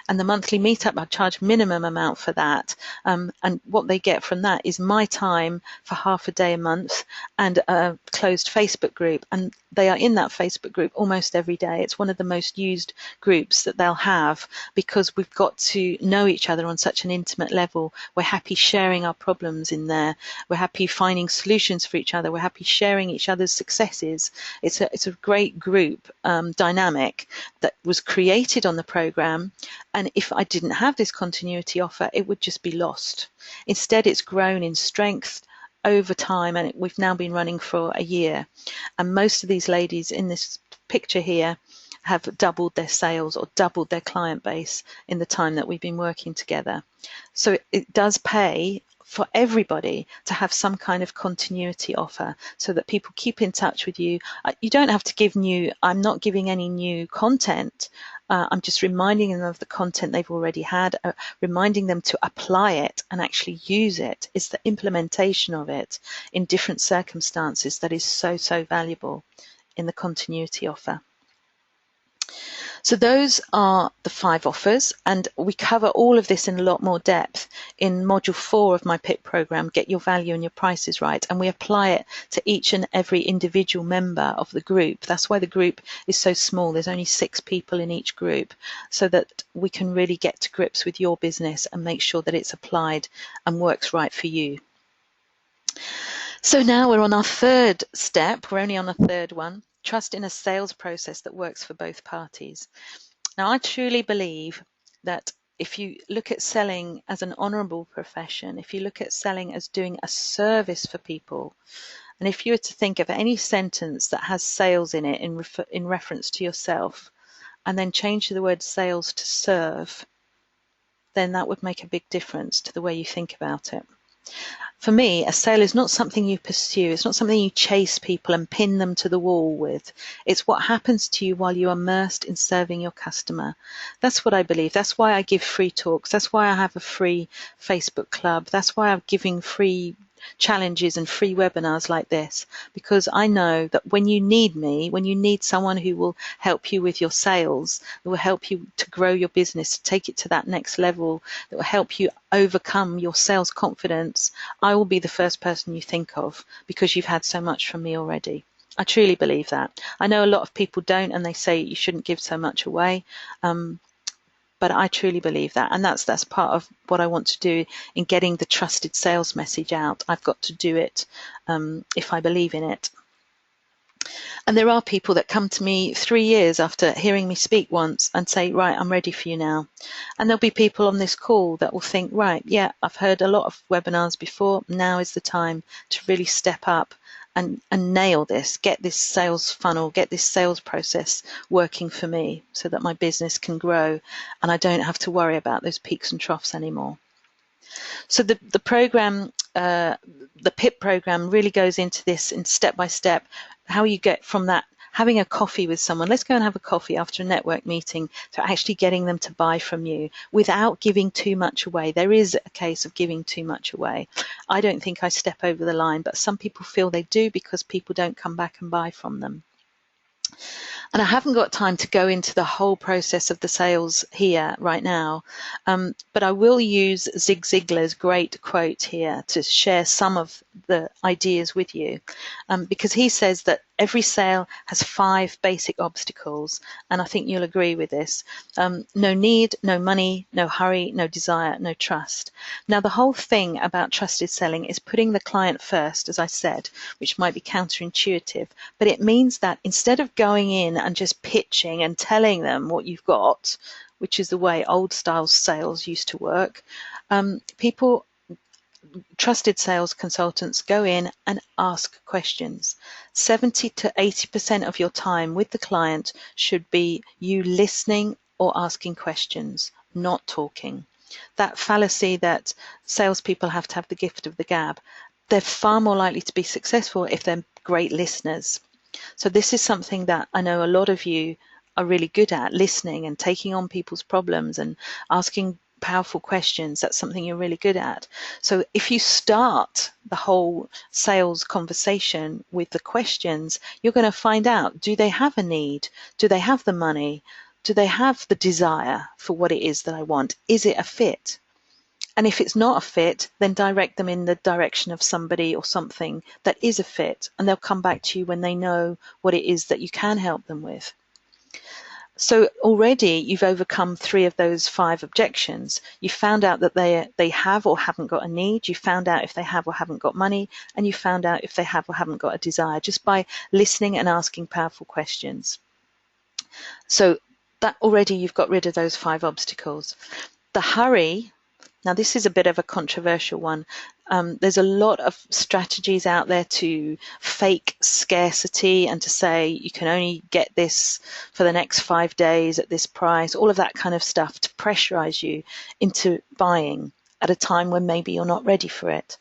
And the monthly meetup, I charge minimum amount for that. And what they get from that is my time for half a day a month and a closed Facebook group. And they are in that Facebook group almost every day. It's one of the most used groups that they'll have because we've got to know each other on such an intimate level. We're happy sharing our problems in there. We're happy finding solutions for each other. We're happy sharing each other's successes. It's a great group dynamic that was created on the program. And if I didn't have this continuity offer, it would just be lost. Instead, it's grown in strength over time, and we've now been running for a year. And most of these ladies in this picture here have doubled their sales or doubled their client base in the time that we've been working together. So it does pay for everybody to have some kind of continuity offer so that people keep in touch with you. You don't have to give I'm not giving any new content. I'm just reminding them of the content they've already had, reminding them to apply it and actually use it. It's the implementation of it in different circumstances that is so, so valuable in the continuity offer. So those are the 5 offers, and we cover all of this in a lot more depth in module 4 of my PIP program, Get Your Value and Your Prices Right, and we apply it to each and every individual member of the group. That's why the group is so small. There's only 6 people in each group, so that we can really get to grips with your business and make sure that it's applied and works right for you. So now we're on our 3rd step. We're only on a 3rd one. Trust in a sales process that works for both parties. Now, I truly believe that if you look at selling as an honourable profession, if you look at selling as doing a service for people, and if you were to think of any sentence that has sales in it in reference to yourself, and then change the word sales to serve, then that would make a big difference to the way you think about it. For me, a sale is not something you pursue. It's not something you chase people and pin them to the wall with. It's what happens to you while you're immersed in serving your customer. That's what I believe. That's why I give free talks. That's why I have a free Facebook club. That's why I'm giving free challenges and free webinars like this, because I know that when you need me, when you need someone who will help you with your sales, that will help you to grow your business, to take it to that next level, that will help you overcome your sales confidence, I will be the first person you think of because you've had so much from me already. I truly believe that. I know a lot of people don't, and they say you shouldn't give so much away. But I truly believe that, and that's part of what I want to do in getting the trusted sales message out. I've got to do it if I believe in it. And there are people that come to me 3 years after hearing me speak once and say, right, I'm ready for you now. And there'll be people on this call that will think, right, yeah, I've heard a lot of webinars before. Now is the time to really step up and nail this, get this sales funnel, get this sales process working for me so that my business can grow and I don't have to worry about those peaks and troughs anymore. So the program, the PIP program really goes into this in step by step, how you get from that having a coffee with someone, let's go and have a coffee after a network meeting, to actually getting them to buy from you without giving too much away. There is a case of giving too much away. I don't think I step over the line, but some people feel they do because people don't come back and buy from them. And I haven't got time to go into the whole process of the sales here right now, but I will use Zig Ziglar's great quote here to share some of the ideas with you, because he says that every sale has 5 basic obstacles, and I think you'll agree with this. No need, no money, no hurry, no desire, no trust. Now, the whole thing about trusted selling is putting the client first, as I said, which might be counterintuitive, but it means that instead of going in and just pitching and telling them what you've got, which is the way old style sales used to work, trusted sales consultants go in and ask questions. 70 to 80% of your time with the client should be you listening or asking questions, not talking. That fallacy that salespeople have to have the gift of the gab, they're far more likely to be successful if they're great listeners. So this is something that I know a lot of you are really good at, listening and taking on people's problems and asking powerful questions. That's something you're really good at. So if you start the whole sales conversation with the questions, you're going to find out, do they have a need? Do they have the money? Do they have the desire for what it is that I want? Is it a fit? And if it's not a fit, then direct them in the direction of somebody or something that is a fit, and they'll come back to you when they know what it is that you can help them with. So already you've overcome 3 of those 5 objections. You found out that they have or haven't got a need. You found out if they have or haven't got money, and you found out if they have or haven't got a desire, just by listening and asking powerful questions. So that already you've got rid of those 5 obstacles. The hurry. Now, this is a bit of a controversial one. There's a lot of strategies out there to fake scarcity and to say you can only get this for the next 5 days at this price, all of that kind of stuff to pressurize you into buying at a time when maybe you're not ready for it.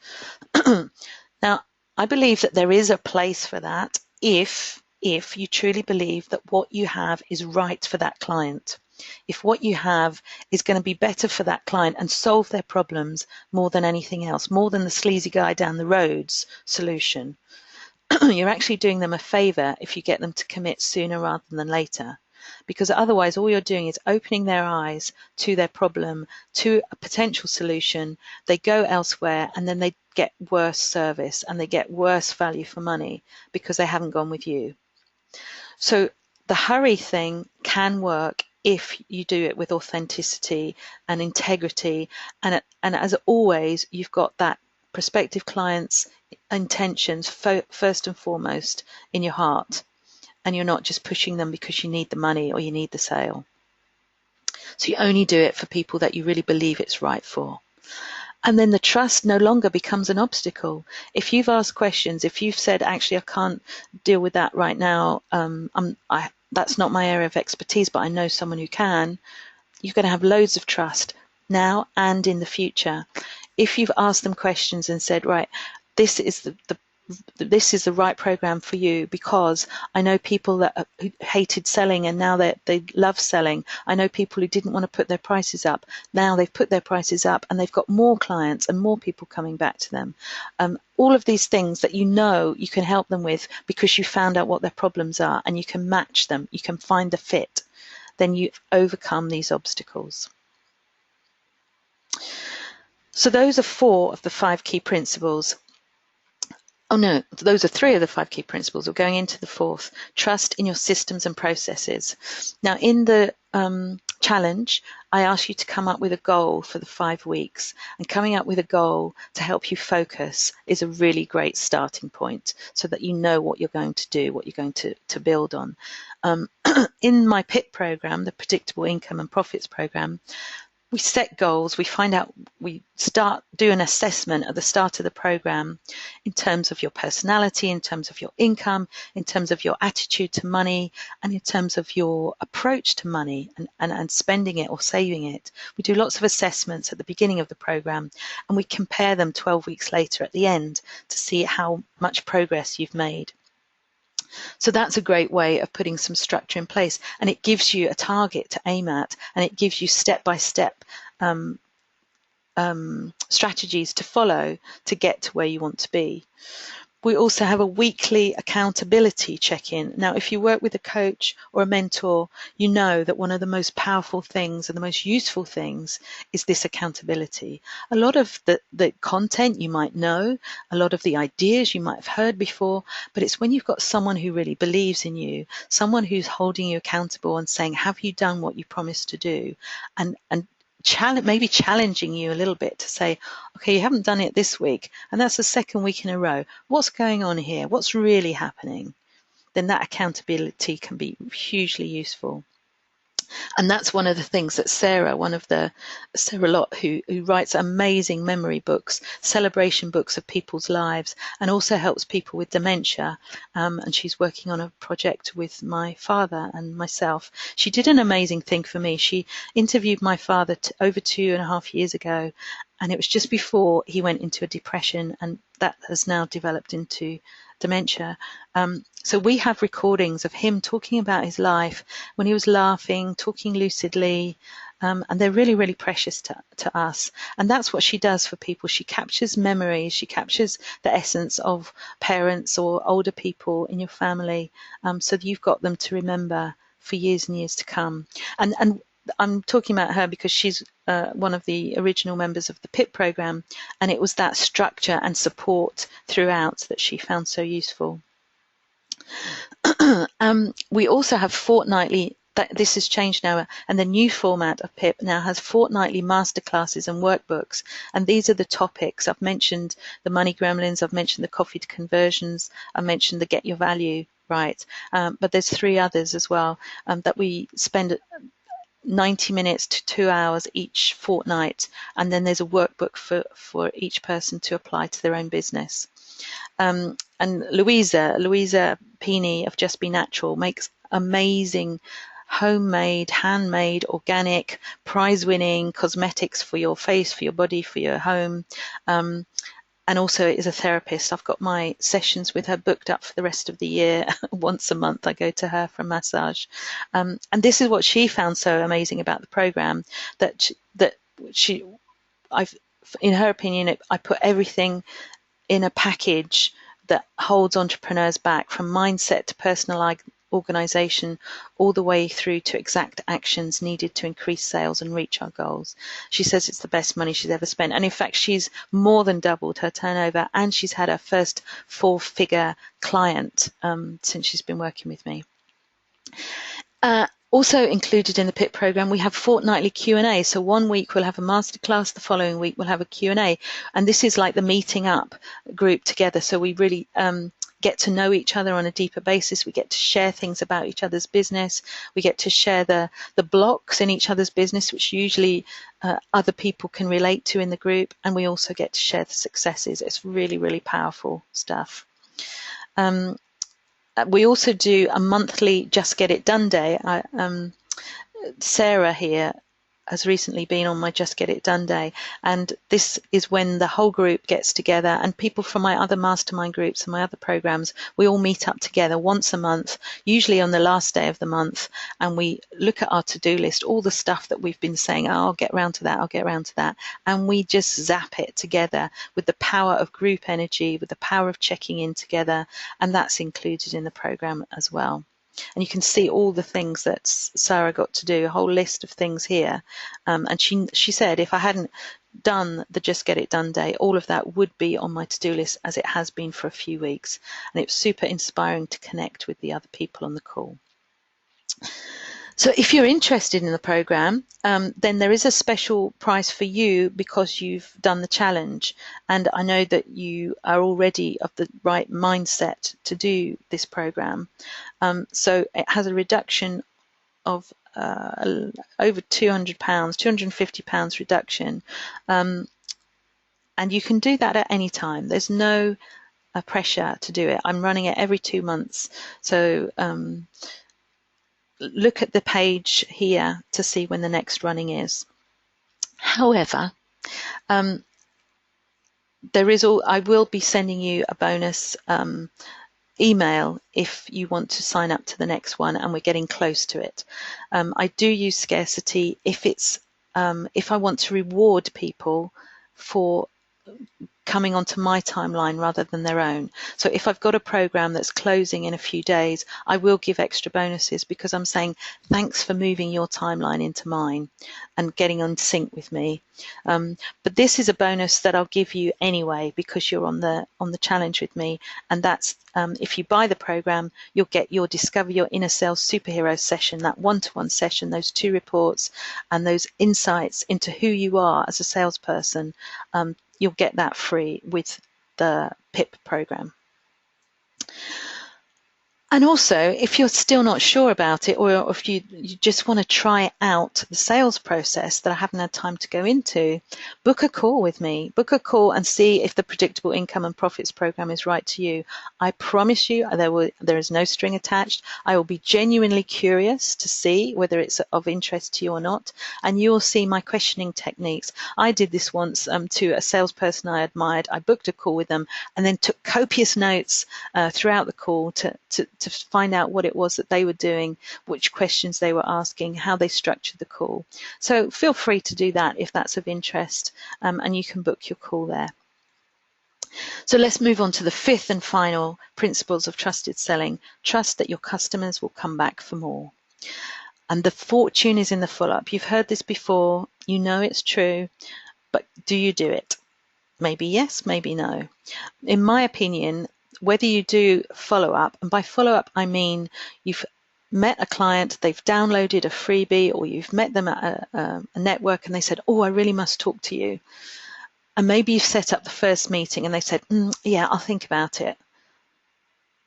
Now, I believe that there is a place for that if you truly believe that what you have is right for that client. If what you have is going to be better for that client and solve their problems more than anything else, more than the sleazy guy down the road's solution, you're actually doing them a favor if you get them to commit sooner rather than later. Because otherwise all you're doing is opening their eyes to their problem, to a potential solution. They go elsewhere and then they get worse service and they get worse value for money because they haven't gone with you. So the hurry thing can work if you do it with authenticity and integrity, and as always, you've got that prospective client's intentions first and foremost in your heart, and you're not just pushing them because you need the money or you need the sale. So you only do it for people that you really believe it's right for. And then the trust no longer becomes an obstacle. If you've asked questions, if you've said, actually, I can't deal with that right now, that's not my area of expertise, but I know someone who can, you're going to have loads of trust now and in the future. If you've asked them questions and said, right, this is this is the right program for you because I know people that who hated selling and now they love selling. I know people who didn't want to put their prices up. Now they've put their prices up and they've got more clients and more people coming back to them. All of these things that you know you can help them with because you found out what their problems are and you can match them, you can find the fit, then you've overcome these obstacles. So those are 4 of the 5 key principles. Oh no, those are 3 of the 5 key principles. We're going into the 4th, trust in your systems and processes. Now in the challenge, I ask you to come up with a goal for the 5 weeks, and coming up with a goal to help you focus is a really great starting point so that you know what you're going to do, what you're going to build on. In my PIP program, the Predictable Income and Profits program, we set goals, we find out, we do an assessment at the start of the program in terms of your personality, in terms of your income, in terms of your attitude to money, and in terms of your approach to money and spending it or saving it. We do lots of assessments at the beginning of the program, and we compare them 12 weeks later at the end to see how much progress you've made. So that's a great way of putting some structure in place, and it gives you a target to aim at, and it gives you step-by-step strategies to follow to get to where you want to be. We also have a weekly accountability check-in. Now, if you work with a coach or a mentor, you know that one of the most powerful things and the most useful things is this accountability. A lot of the content you might know, a lot of the ideas you might have heard before, but it's when you've got someone who really believes in you, someone who's holding you accountable and saying, have you done what you promised to do? And maybe challenging you a little bit to say, okay, you haven't done it this week, and that's the 2nd week in a row. What's going on here? What's really happening? Then that accountability can be hugely useful. And that's one of the things that Sarah Lott, who writes amazing memory books, celebration books of people's lives, and also helps people with dementia. And she's working on a project with my father and myself. She did an amazing thing for me. She interviewed my father over 2.5 years ago, And it was just before he went into a depression, and that has now developed into dementia. So we have recordings of him talking about his life when he was laughing, talking lucidly, and they're really, really precious to us. And that's what she does for people. She captures memories, she captures the essence of parents or older people in your family, so that you've got them to remember for years and years to come. And I'm talking about her because she's one of the original members of the PIP program, and it was that structure and support throughout that she found so useful. We also have fortnightly, this has changed now, and the new format of PIP now has fortnightly masterclasses and workbooks, and these are the topics. I've mentioned the money gremlins, I've mentioned the coffee to conversions, I mentioned the get your value right, but there's 3 others as well that we spend 90 minutes to 2 hours each fortnight, and then there's a workbook for each person to apply to their own business. And Louisa Pini of Just Be Natural makes amazing homemade, handmade, organic, prize-winning cosmetics for your face, for your body, for your home. And also is a therapist. I've got my sessions with her booked up for the rest of the year. Once a month I go to her for a massage. And this is what she found so amazing about the program, that in her opinion, I put everything in a package that holds entrepreneurs back, from mindset to personal organization, all the way through to exact actions needed to increase sales and reach our goals. She says it's the best money she's ever spent, and in fact she's more than doubled her turnover, and she's had her first 4-figure client since she's been working with me. Also included in the PIP program, we have fortnightly Q&A. So one week we'll have a masterclass, the following week we'll have a Q&A. And this is like the meeting up group together. So we really get to know each other on a deeper basis. We get to share things about each other's business. We get to share the blocks in each other's business, which usually other people can relate to in the group. And we also get to share the successes. It's really, really powerful stuff. We also do a monthly Just Get It Done day. Sarah here has recently been on my Just Get It Done day, and this is when the whole group gets together, and people from my other mastermind groups and my other programs, we all meet up together once a month, usually on the last day of the month, and we look at our to-do list, all the stuff that we've been saying, oh, I'll get around to that, I'll get around to that, and we just zap it together with the power of group energy, with the power of checking in together, and that's included in the program as well. And you can see all the things that Sarah got to do, a whole list of things here. And she said, if I hadn't done the Just Get It Done day, all of that would be on my to-do list, as it has been for a few weeks. And it was super inspiring to connect with the other people on the call. So if you're interested in the program, then there is a special price for you because you've done the challenge. And I know that you are already of the right mindset to do this program. So it has a reduction of over £200, £250 reduction. And you can do that at any time. There's no pressure to do it. I'm running it every 2 months. So look at the page here to see when the next running is. However, I will be sending you a bonus email if you want to sign up to the next one, and we're getting close to it. I do use scarcity if I want to reward people for coming onto my timeline rather than their own. So if I've got a program that's closing in a few days, I will give extra bonuses, because I'm saying thanks for moving your timeline into mine and getting on sync with me. But this is a bonus that I'll give you anyway, because you're on the challenge with me, and that's if you buy the program, you'll get your Discover Your Inner Sales Superhero session, that one-to-one session, those 2 reports and those insights into who you are as a salesperson. You'll get that free with the PIP program. And also, if you're still not sure about it, or if you just want to try out the sales process that I haven't had time to go into, book a call with me. Book a call and see if the Predictable Income and Profits program is right to you. I promise you there is no string attached. I will be genuinely curious to see whether it's of interest to you or not, and you will see my questioning techniques. I did this once to a salesperson I admired. I booked a call with them and then took copious notes throughout the call to find out what it was that they were doing, which questions they were asking, how they structured the call. So feel free to do that if that's of interest, and you can book your call there. So let's move on to the fifth and final principles of trusted selling. Trust that your customers will come back for more. And the fortune is in the follow-up. You've heard this before, you know it's true, but do you do it? Maybe yes, maybe no. In my opinion, whether you do follow-up, and by follow-up I mean you've met a client, they've downloaded a freebie, or you've met them at a network and they said, oh, I really must talk to you. And maybe you've set up the first meeting and they said, yeah, I'll think about it.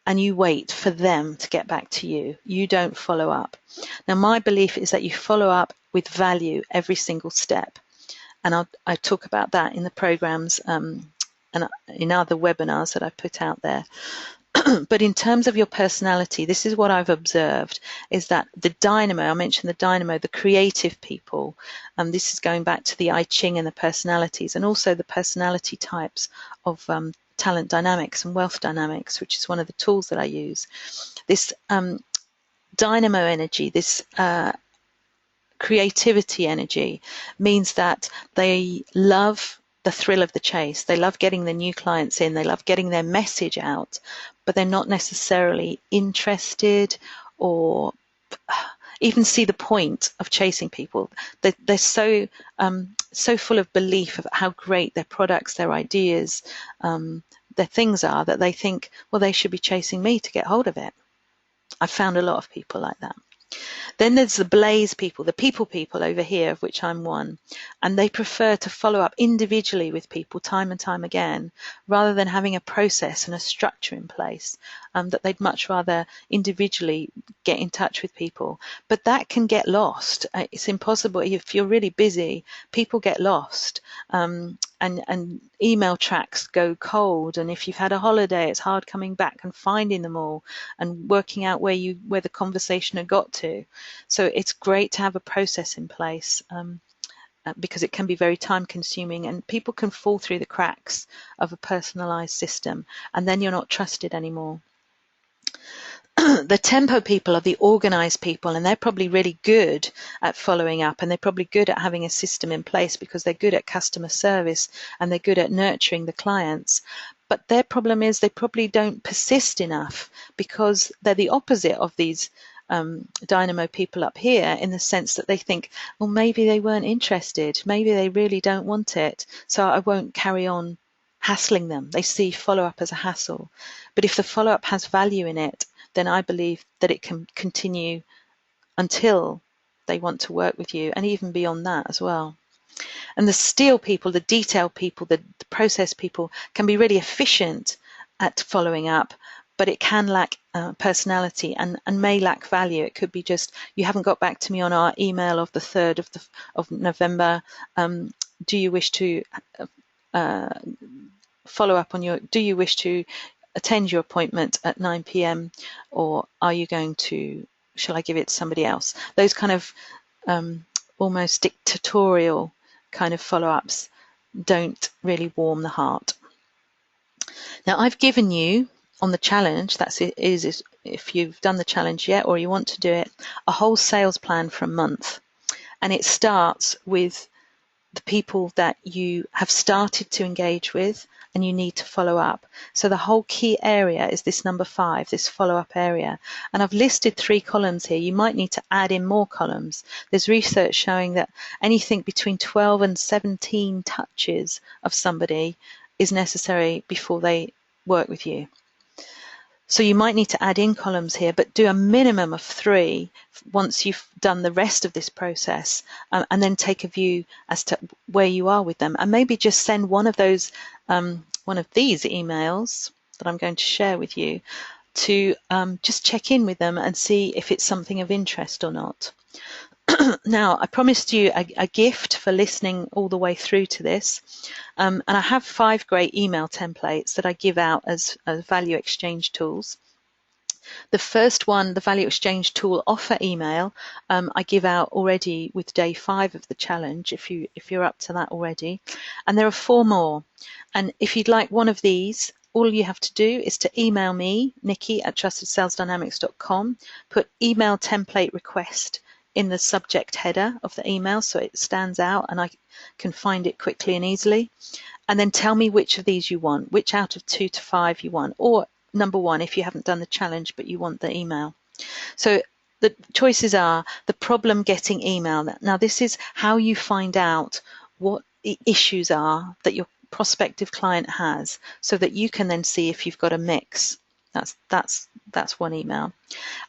And you wait for them to get back to you. You don't follow up. Now, my belief is that you follow up with value every single step. And I talk about that in the programs and in other webinars that I put out there. But in terms of your personality, this is what I've observed, is that the dynamo, I mentioned the dynamo, the creative people, this is going back to the I Ching and the personalities, and also the personality types of talent dynamics and wealth dynamics, which is one of the tools that I use. This dynamo energy, this creativity energy, means that they love the thrill of the chase. They love getting the new clients in. They love getting their message out, but they're not necessarily interested or even see the point of chasing people. They're so full of belief of how great their products, their ideas, their things are, that they think, well, they should be chasing me to get hold of it. I've found a lot of people like that. Then there's the blaze people, the people over here, of which I'm one, and they prefer to follow up individually with people time and time again, rather than having a process and a structure in place, that they'd much rather individually get in touch with people. But that can get lost. It's impossible. If you're really busy, people get lost. And email tracks go cold, and if you've had a holiday, it's hard coming back and finding them all and working out where the conversation had got to. So it's great to have a process in place, because it can be very time consuming, and people can fall through the cracks of a personalized system, and then you're not trusted anymore. The tempo people are the organized people, and they're probably really good at following up, and they're probably good at having a system in place because they're good at customer service and they're good at nurturing the clients. But their problem is they probably don't persist enough, because they're the opposite of these dynamo people up here, in the sense that they think, well, maybe they weren't interested, maybe they really don't want it, so I won't carry on hassling them. They see follow-up as a hassle. But if the follow-up has value in it, then I believe that it can continue until they want to work with you, and even beyond that as well. And the steel people, the detail people, the process people can be really efficient at following up, but it can lack personality and may lack value. It could be just, you haven't got back to me on our email of the 3rd of November. Do you wish to follow up on do you wish to attend your appointment at 9 p.m. or are you going to, shall I give it to somebody else? Those kind of almost dictatorial kind of follow-ups don't really warm the heart. Now, I've given you on the challenge, is if you've done the challenge yet or you want to do it, a whole sales plan for a month. And it starts with the people that you have started to engage with and you need to follow up. So the whole key area is this number 5, this follow-up area. And I've listed 3 columns here. You might need to add in more columns. There's research showing that anything between 12 and 17 touches of somebody is necessary before they work with you. So you might need to add in columns here, but do a minimum of 3 once you've done the rest of this process, and then take a view as to where you are with them, and maybe just send one of these emails that I'm going to share with you to just check in with them and see if it's something of interest or not. Now, I promised you a gift for listening all the way through to this, and I have 5 great email templates that I give out as value exchange tools. The first one, the value exchange tool offer email, I give out already with day 5 of the challenge, if you're up to that already. And there are 4 more. And if you'd like one of these, all you have to do is to email me, Nikki@trustedsalesdynamics.com, put email template request in the subject header of the email so it stands out and I can find it quickly and easily. And then tell me which of these you want, which out of 2 to 5 you want, or number 1 if you haven't done the challenge but you want the email. So the choices are the problem getting email. Now this is how you find out what the issues are that your prospective client has so that you can then see if you've got a mix. That's one email.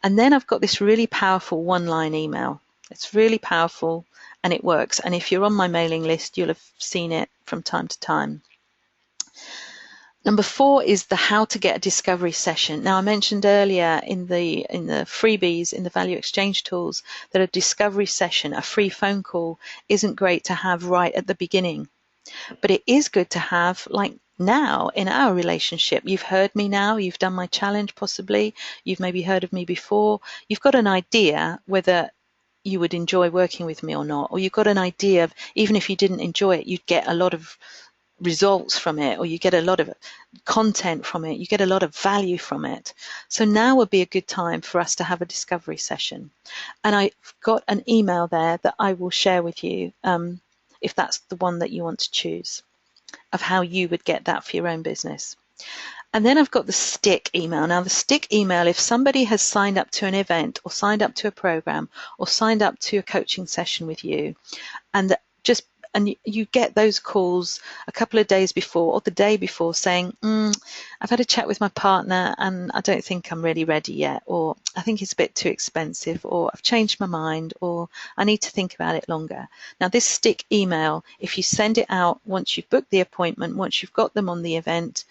And then I've got this really powerful 1-line email. It's really powerful and it works. And if you're on my mailing list, you'll have seen it from time to time. Number 4 is the how to get a discovery session. Now I mentioned earlier in the freebies, in the value exchange tools, that a discovery session, a free phone call, isn't great to have right at the beginning. But it is good to have like now in our relationship. You've heard me now, you've done my challenge possibly, you've maybe heard of me before, you've got an idea whether you would enjoy working with me or not, or you've got an idea of even if you didn't enjoy it, you'd get a lot of results from it, or you get a lot of content from it, you get a lot of value from it. So now would be a good time for us to have a discovery session. And I've got an email there that I will share with you if that's the one that you want to choose, of how you would get that for your own business. And then I've got the stick email. Now the stick email, if somebody has signed up to an event or signed up to a program or signed up to a coaching session with you, and you get those calls a couple of days before or the day before saying, I've had a chat with my partner and I don't think I'm really ready yet, or I think it's a bit too expensive, or I've changed my mind, or I need to think about it longer. Now this stick email, if you send it out once you've booked the appointment, once you've got them on the event,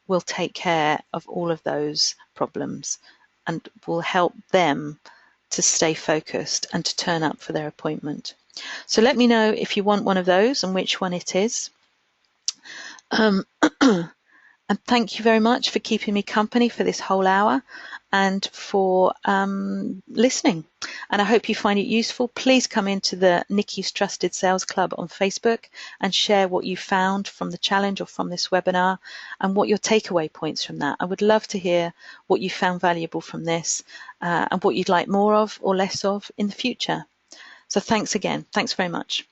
will take care of all of those problems and will help them to stay focused and to turn up for their appointment. So let me know if you want one of those and which one it is. And thank you very much for keeping me company for this whole hour and for listening. And I hope you find it useful. Please come into the Nikki's Trusted Sales Club on Facebook and share what you found from the challenge or from this webinar and what your takeaway points from that. I would love to hear what you found valuable from this and what you'd like more of or less of in the future. So thanks again. Thanks very much.